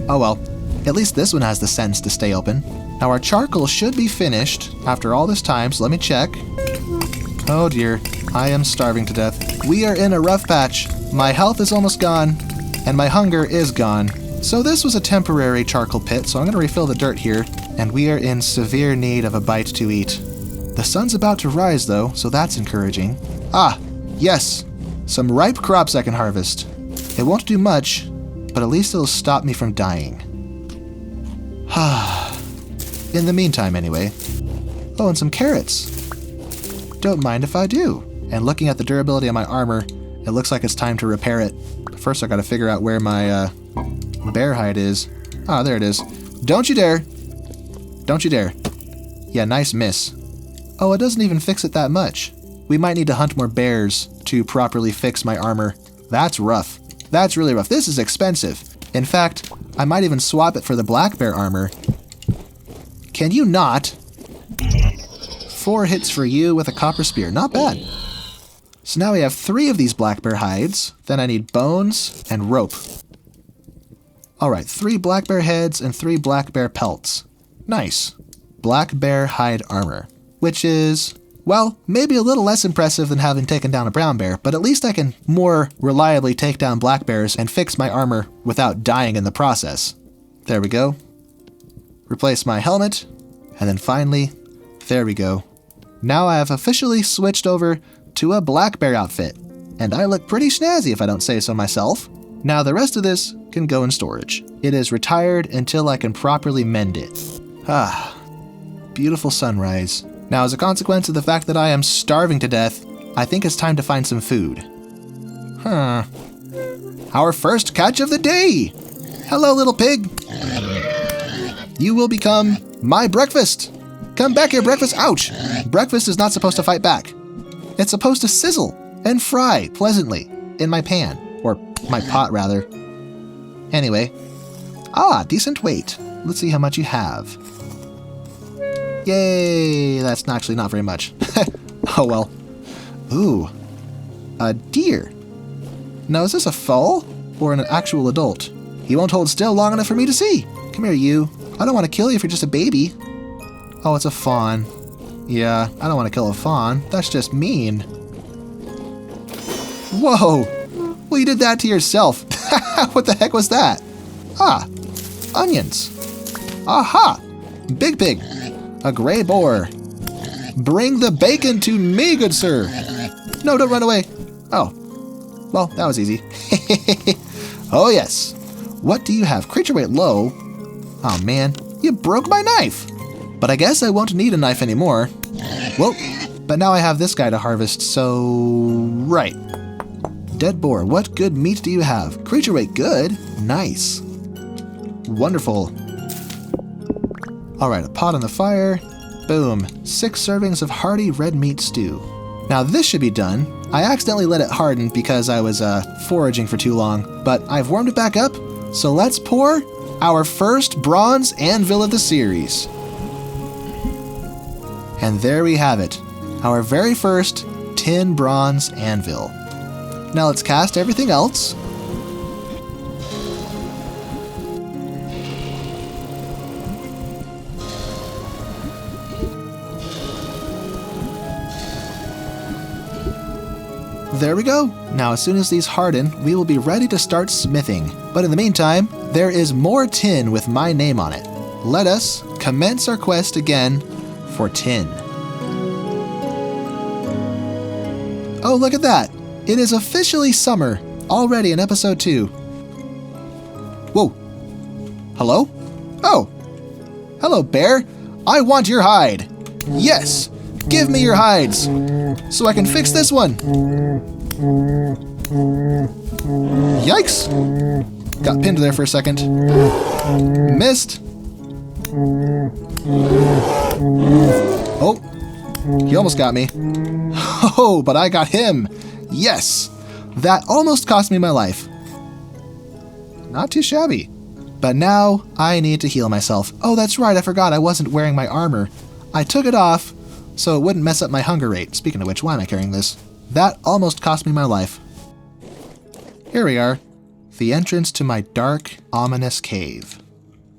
Oh well, at least this one has the sense to stay open. Now our charcoal should be finished after all this time, so let me check. Oh dear, I am starving to death. We are in a rough patch. My health is almost gone, and my hunger is gone. So this was a temporary charcoal pit, so I'm going to refill the dirt here, and we are in severe need of a bite to eat. The sun's about to rise though, so that's encouraging. Ah, yes, some ripe crops I can harvest. It won't do much, but at least it'll stop me from dying. In the meantime, anyway. Oh, and some carrots. Don't mind if I do. And looking at the durability of my armor, it looks like it's time to repair it. But first I gotta figure out where my bear hide is. Ah, there it is. Don't you dare! Don't you dare. Yeah, nice miss. Oh, it doesn't even fix it that much. We might need to hunt more bears to properly fix my armor. That's rough. That's really rough. This is expensive. In fact, I might even swap it for the black bear armor. Can you not? 4 hits for you with a copper spear. Not bad. So now we have 3 of these black bear hides. Then I need bones and rope. Alright, 3 black bear heads and 3 black bear pelts. Nice. Black bear hide armor. Which is, well, maybe a little less impressive than having taken down a brown bear, but at least I can more reliably take down black bears and fix my armor without dying in the process. There we go. Replace my helmet, and then finally, there we go. Now I have officially switched over to a black bear outfit, and I look pretty snazzy if I don't say so myself. Now the rest of this can go in storage. It is retired until I can properly mend it. Ah, beautiful sunrise. Now, as a consequence of the fact that I am starving to death, I think it's time to find some food. Our first catch of the day! Hello, little pig! You will become my breakfast! Come back here, breakfast! Ouch! Breakfast is not supposed to fight back. It's supposed to sizzle and fry pleasantly in my pan. Or my pot, rather. Anyway. Ah, decent weight. Let's see how much you have. Yay! That's actually not very much. Oh well. Ooh. A deer. Now, is this a foal? Or an actual adult? He won't hold still long enough for me to see. Come here, you. I don't want to kill you if you're just a baby. Oh, it's a fawn. Yeah, I don't want to kill a fawn. That's just mean. Whoa! Well, you did that to yourself. What the heck was that? Ah, onions. Aha! Big pig. A gray boar. Bring the bacon to me, good sir. No, don't run away. Oh. Well, that was easy. Oh, yes. What do you have? Creature weight low. Oh, man. You broke my knife. But I guess I won't need a knife anymore. Whoa. But now I have this guy to harvest, so... Right. Dead boar. What good meat do you have? Creature weight good. Nice. Wonderful. Alright, a pot on the fire. Boom. 6 servings of hearty red meat stew. Now this should be done. I accidentally let it harden because I was foraging for too long, but I've warmed it back up, so let's pour our first bronze anvil of the series. And there we have it. Our very first tin bronze anvil. Now let's cast everything else. There we go. Now as soon as these harden, we will be ready to start smithing. But in the meantime, there is more tin with my name on it. Let us commence our quest again for tin. Oh, look at that. It is officially summer, already in episode 2. Whoa. Hello? Oh. Hello, bear. I want your hide. Yes. Give me your hides, so I can fix this one. Yikes. Got pinned there for a second. Missed. Oh, he almost got me. Oh, but I got him. Yes. That almost cost me my life. Not too shabby. But now I need to heal myself. Oh, that's right. I forgot I wasn't wearing my armor. I took it off so it wouldn't mess up my hunger rate. Speaking of which, why am I carrying this? That almost cost me my life. Here we are. The entrance to my dark, ominous cave.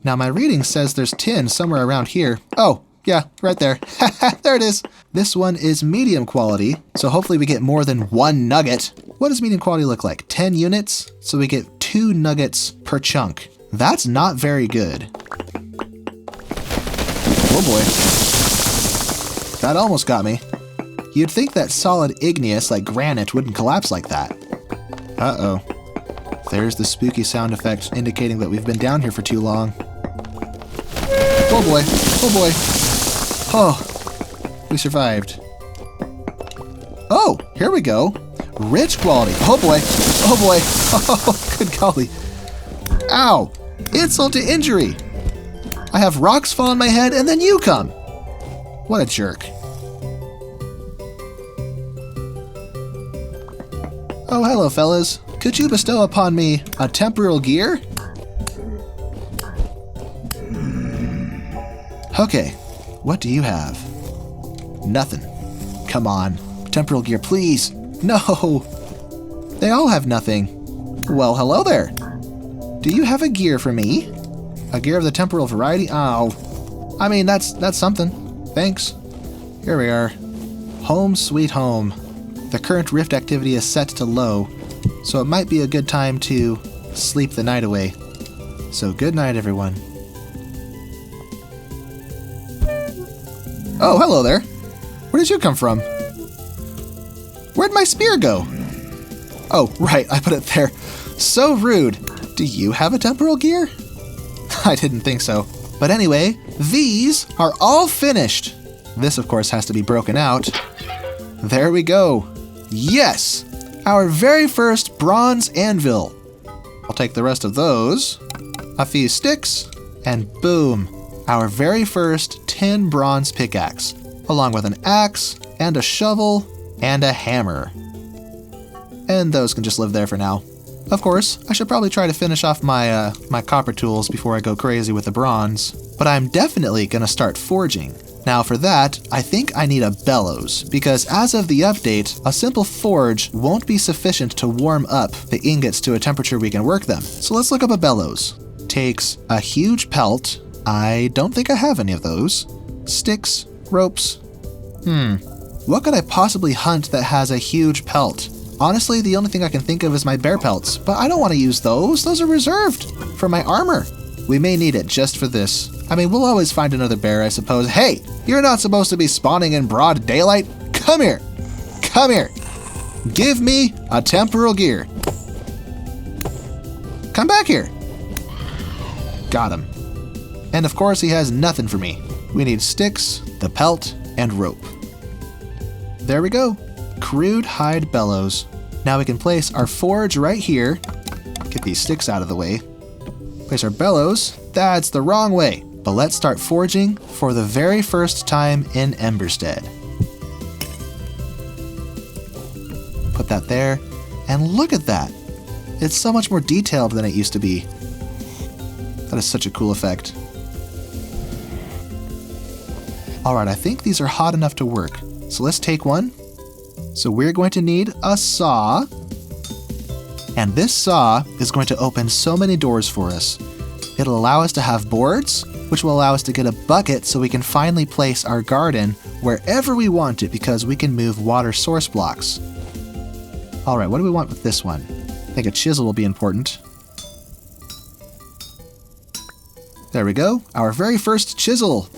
Now my reading says there's tin somewhere around here. Oh, yeah, right there. There it is. This one is medium quality, so hopefully we get more than 1 nugget. What does medium quality look like? 10 units? So we get 2 nuggets per chunk. That's not very good. Oh boy. That almost got me. You'd think that solid igneous like granite wouldn't collapse like that. Uh-oh. There's the spooky sound effect indicating that we've been down here for too long. Oh boy. Oh boy. Oh. We survived. Oh, here we go. Rich quality. Oh boy. Oh boy. Oh, good golly. Ow. Insult to injury. I have rocks fall on my head and then you come. What a jerk. Oh, hello, fellas. Could you bestow upon me a temporal gear? Okay, what do you have? Nothing. Come on. Temporal gear, please. No. They all have nothing. Well, hello there. Do you have a gear for me? A gear of the temporal variety? Oh. I mean, that's something. Thanks. Here we are. Home sweet home. The current rift activity is set to low, so it might be a good time to sleep the night away. So good night, everyone. Oh, hello there. Where did you come from? Where'd my spear go? Oh, right, I put it there. So rude. Do you have a temporal gear? I didn't think so. But anyway, these are all finished. This, of course, has to be broken out. There we go. Yes! Our very first bronze anvil. I'll take the rest of those, a few sticks, and boom, our very first tin bronze pickaxe, along with an axe, and a shovel, and a hammer. And those can just live there for now. Of course, I should probably try to finish off my my copper tools before I go crazy with the bronze, but I'm definitely gonna start forging. Now for that, I think I need a bellows, because as of the update, a simple forge won't be sufficient to warm up the ingots to a temperature we can work them. So let's look up a bellows. Takes a huge pelt. I don't think I have any of those. Sticks, ropes. What could I possibly hunt that has a huge pelt? Honestly, the only thing I can think of is my bear pelts, but I don't want to use those. Those are reserved for my armor. We may need it just for this. I mean, we'll always find another bear, I suppose. Hey, you're not supposed to be spawning in broad daylight. Come here. Come here. Give me a temporal gear. Come back here. Got him. And of course, he has nothing for me. We need sticks, the pelt, and rope. There we go. Crude hide bellows. Now we can place our forge right here. Get these sticks out of the way. Place our bellows. That's the wrong way. But let's start forging for the very first time in Emberstead. Put that there, and look at that. It's so much more detailed than it used to be. That is such a cool effect. Alright, I think these are hot enough to work. So let's take one. So we're going to need a saw. And this saw is going to open so many doors for us. It'll allow us to have boards, which will allow us to get a bucket so we can finally place our garden wherever we want it because we can move water source blocks. Alright, what do we want with this one? I think a chisel will be important. There we go, our very first chisel.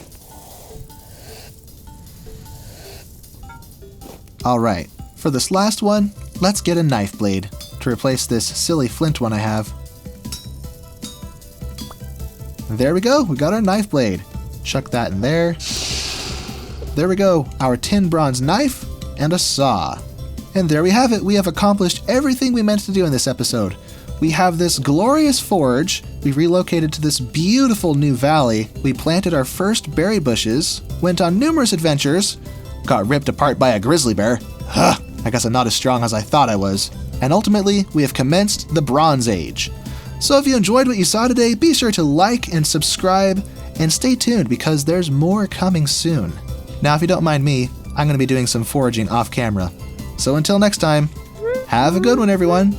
Alright, for this last one, let's get a knife blade to replace this silly flint one I have. There we go, we got our knife blade. Chuck that in there. There we go, our tin bronze knife and a saw. And there we have it, we have accomplished everything we meant to do in this episode. We have this glorious forge, we relocated to this beautiful new valley, we planted our first berry bushes, went on numerous adventures, got ripped apart by a grizzly bear. I guess I'm not as strong as I thought I was. And ultimately, we have commenced the Bronze Age. So if you enjoyed what you saw today, be sure to like and subscribe, and stay tuned because there's more coming soon. Now, if you don't mind me, I'm going to be doing some foraging off camera. So until next time, have a good one, everyone.